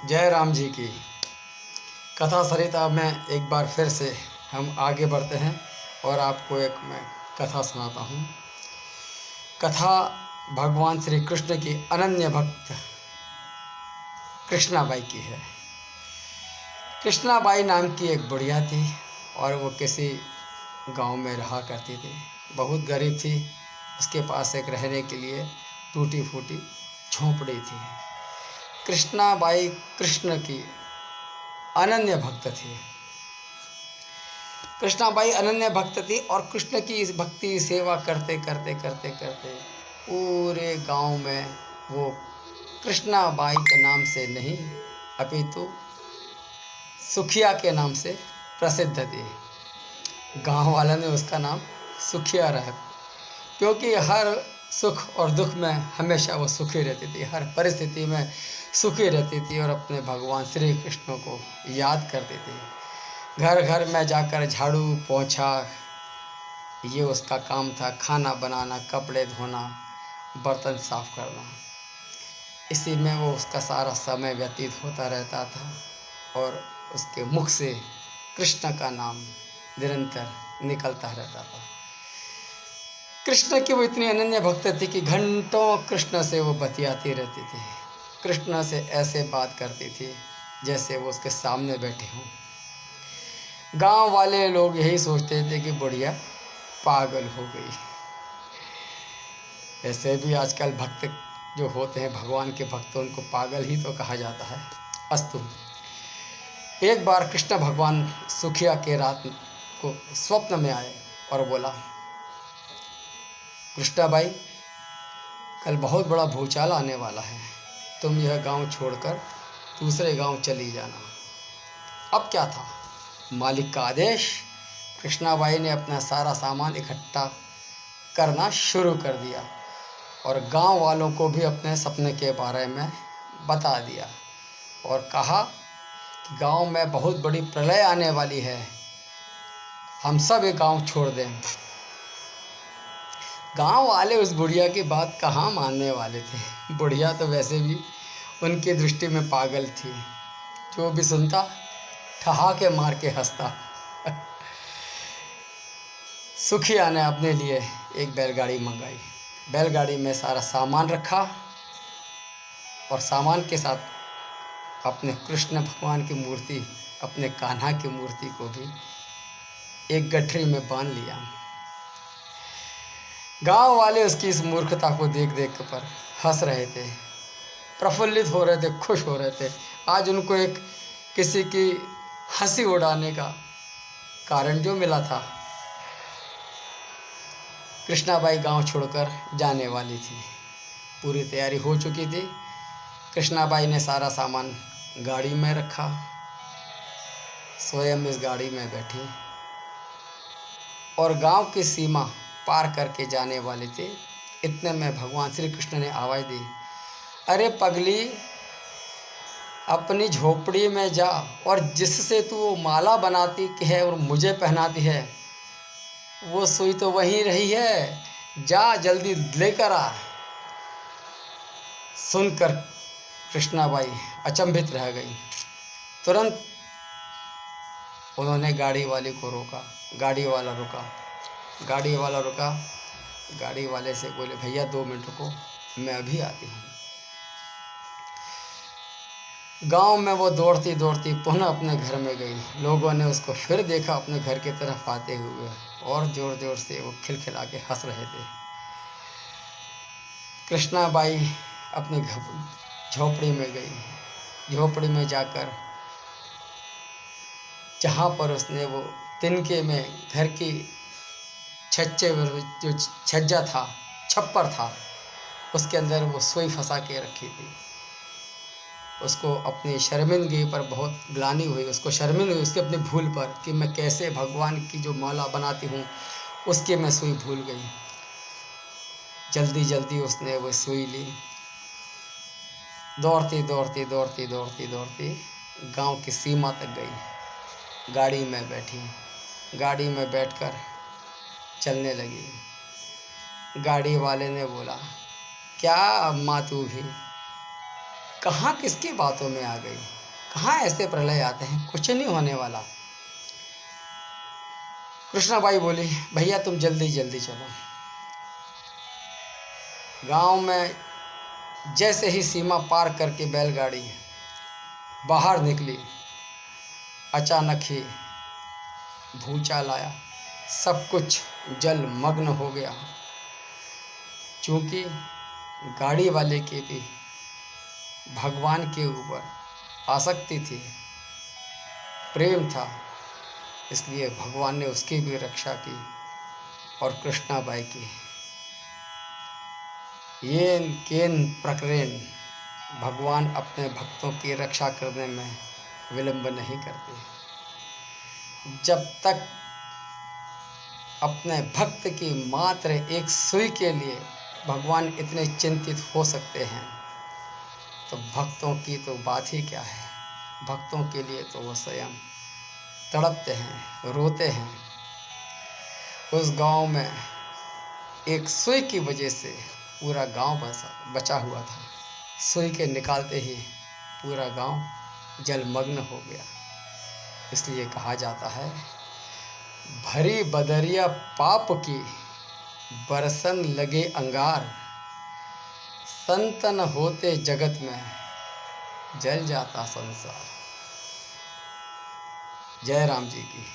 जय राम जी की कथा सरिता में एक बार फिर से हम आगे बढ़ते हैं और आपको एक मैं कथा सुनाता हूँ। कथा भगवान श्री कृष्ण की अनन्य भक्त कृष्णाबाई की है। कृष्णाबाई नाम की एक बुढ़िया थी और वो किसी गांव में रहा करती थी। बहुत गरीब थी। उसके पास एक रहने के लिए टूटी फूटी झोंपड़ी थी। कृष्णाबाई कृष्ण की अनन्य भक्त थी। कृष्णाबाई अनन्य भक्त थी और कृष्ण की इस भक्ति सेवा करते करते करते करते पूरे गांव में वो कृष्णाबाई के नाम से नहीं अपितु सुखिया के नाम से प्रसिद्ध थी। गांव वालों ने उसका नाम सुखिया रखा क्योंकि हर सुख और दुख में हमेशा वो सुखी रहती थी। हर परिस्थिति में सुखी रहती थी और अपने भगवान श्री कृष्ण को याद करती थी। घर घर में जाकर झाड़ू पोंछा ये उसका काम था। खाना बनाना, कपड़े धोना, बर्तन साफ करना, इसी में वो उसका सारा समय व्यतीत होता रहता था और उसके मुख से कृष्ण का नाम निरंतर निकलता रहता था। कृष्ण की वो इतनी अनन्य भक्त थी कि घंटों कृष्ण से वो बतियाती रहती थी। कृष्ण से ऐसे बात करती थी जैसे वो उसके सामने बैठे हों। गांव वाले लोग यही सोचते थे कि बुढ़िया पागल हो गई। ऐसे भी आजकल भक्त जो होते हैं, भगवान के भक्त, उनको पागल ही तो कहा जाता है। अस्तु, एक बार कृष्ण भगवान सुखिया के रात को स्वप्न में आए और बोला, कृष्णाबाई, कल बहुत बड़ा भूचाल आने वाला है। तुम यह गांव छोड़कर दूसरे गांव चली जाना। अब क्या था, मालिक का आदेश। कृष्णाबाई ने अपना सारा सामान इकट्ठा करना शुरू कर दिया और गांव वालों को भी अपने सपने के बारे में बता दिया और कहा कि गांव में बहुत बड़ी प्रलय आने वाली है, हम सब ये गांव छोड़ दें। गांव वाले उस बुढ़िया की बात कहाँ मानने वाले थे। बुढ़िया तो वैसे भी उनकी दृष्टि में पागल थी। जो भी सुनता ठहाके मार के हंसता। सुखिया ने अपने लिए एक बैलगाड़ी मंगाई। बैलगाड़ी में सारा सामान रखा और सामान के साथ अपने कृष्ण भगवान की मूर्ति, अपने कान्हा की मूर्ति को भी एक गठरी में बांध लिया। गांव वाले उसकी इस मूर्खता को देख देख कर हंस रहे थे, प्रफुल्लित हो रहे थे, खुश हो रहे थे। आज उनको एक किसी की हंसी उड़ाने का कारण जो मिला था। कृष्णाबाई गांव छोड़कर जाने वाली थी। पूरी तैयारी हो चुकी थी। कृष्णाबाई ने सारा सामान गाड़ी में रखा, स्वयं इस गाड़ी में बैठी और गांव की सीमा पार करके जाने वाले थे। इतने में भगवान श्री कृष्ण ने आवाज़ दी, अरे पगली, अपनी झोपड़ी में जा और जिससे तू वो माला बनाती है और मुझे पहनाती है, वो सुई तो वहीं रही है, जा जल्दी लेकर आ। सुनकर कृष्णाबाई अचंभित रह गई। तुरंत उन्होंने गाड़ी वाले को रोका। गाड़ी वाला रुका। गाड़ी वाले से बोले, भैया 2 मिनट रुको, मैं अभी आती हूँ। गांव में वो दौड़ती दौड़ती पुनः अपने घर में गई। लोगों ने उसको फिर देखा अपने घर की तरफ आते हुए और जोर जोर से वो खिलखिला के हंस रहे थे। कृष्णाबाई अपनी झोपड़ी में गई। झोपड़ी में जाकर जहाँ पर उसने वो तिनके में घर की छज्जे में जो छज्जा था, छप्पर था, उसके अंदर वो सुई फंसा के रखी थी। उसको अपनी शर्मिंदगी पर बहुत ग्लानि हुई। उसको शर्मिंद हुई उसकी अपनी भूल पर कि मैं कैसे भगवान की जो माला बनाती हूँ उसकी मैं सुई भूल गई। जल्दी जल्दी उसने वो सुई ली। दौड़ती दौड़ती दौड़ती दौड़ती दौड़ती गांव की सीमा तक गई। गाड़ी में बैठी, गाड़ी में बैठकर चलने लगी। गाड़ी वाले ने बोला, क्या अम्मा तू भी कहाँ किसकी बातों में आ गई, कहाँ ऐसे प्रलय आते हैं, कुछ नहीं होने वाला। कृष्णाबाई बोली, भैया तुम जल्दी जल्दी चलो। गांव में जैसे ही सीमा पार करके बैलगाड़ी बाहर निकली, अचानक ही भूचाल आया, सब कुछ जलमग्न हो गया। चूँकि गाड़ी वाले की भी भगवान के ऊपर आसक्ति थी, प्रेम था, इसलिए भगवान ने उसकी भी रक्षा की और कृष्णाबाई की। येन केन प्रकरण, भगवान अपने भक्तों की रक्षा करने में विलंब नहीं करते। जब तक अपने भक्त की मात्र एक सुई के लिए भगवान इतने चिंतित हो सकते हैं, तो भक्तों की तो बात ही क्या है। भक्तों के लिए तो वो स्वयं तड़पते हैं, रोते हैं। उस गांव में एक सुई की वजह से पूरा गांव बचा हुआ था। सुई के निकालते ही पूरा गांव जलमग्न हो गया। इसलिए कहा जाता है, भरी बदरिया पाप की बरसन लगे अंगार, संतन होते जगत में जल जाता संसार। जय राम जी की।